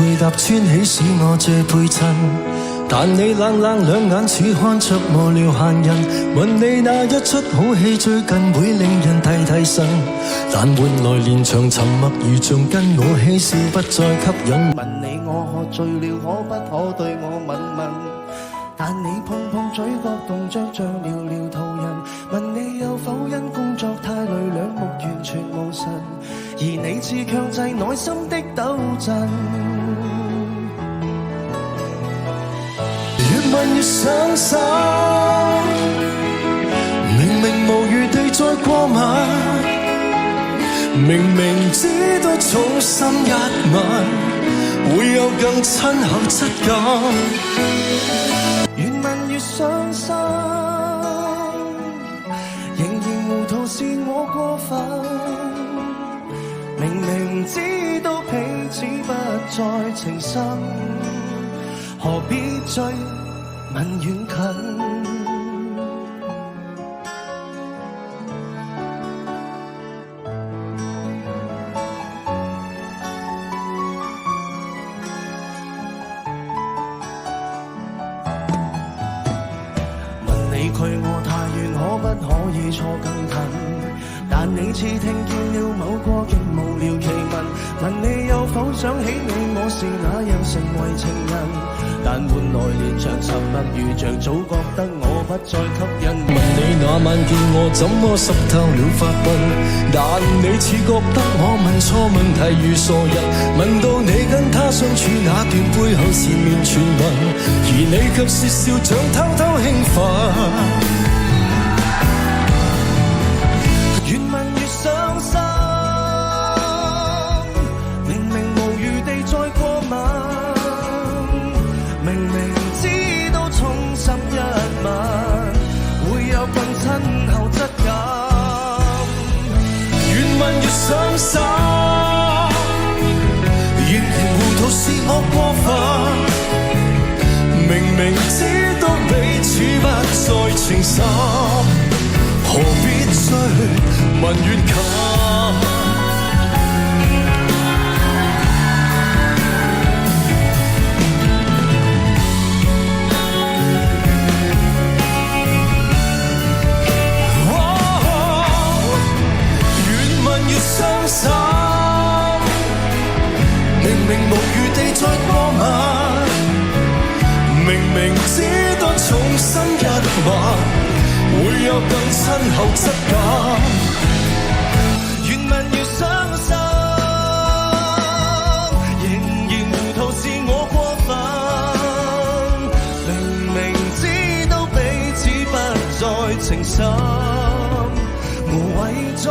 配搭穿起使我最配襯，但你冷冷兩眼似看着無聊閒人，問你那一出好戲最近會令人提提神，但換來連場沉默如像跟我嬉笑不再吸引。問你我喝醉了可不可對我吻吻，但你碰碰嘴角動着像寥寥途人，問你有否因工作太累兩目完全無神，而你似強制內心的抖震，越問越傷心，明明無餘地再過晚，明明知道重心一吻會有更親厚質感，越問越傷心，仍然糊塗是我過分，明明知道彼此不再情深，何必追問遠近。你距我太遠，可不可以錯更近？但你似聽見了某個極無聊奇聞，問你有否想起你我是那樣成為情人？但換來連場沉默，如像早覺得我不再吸引。問你那晚見我怎麼濕透了髮鬢，但你似覺得我問錯問題如傻人，問到你跟他相處那段背後纏綿傳聞，而你卻說笑像偷偷興奮。越問越傷心，明明無餘地再過問，明明知道衷心一吻會有更親厚質感，越問越傷心，仍然糊塗是我過分，明明知道彼此不再情深，何必追問遠近？傷心，明明無餘地再過問，明明知道重新一吻會有更親厚質感，越問越傷心，仍然糊塗是我過分，明明知道彼此不再情深，無謂再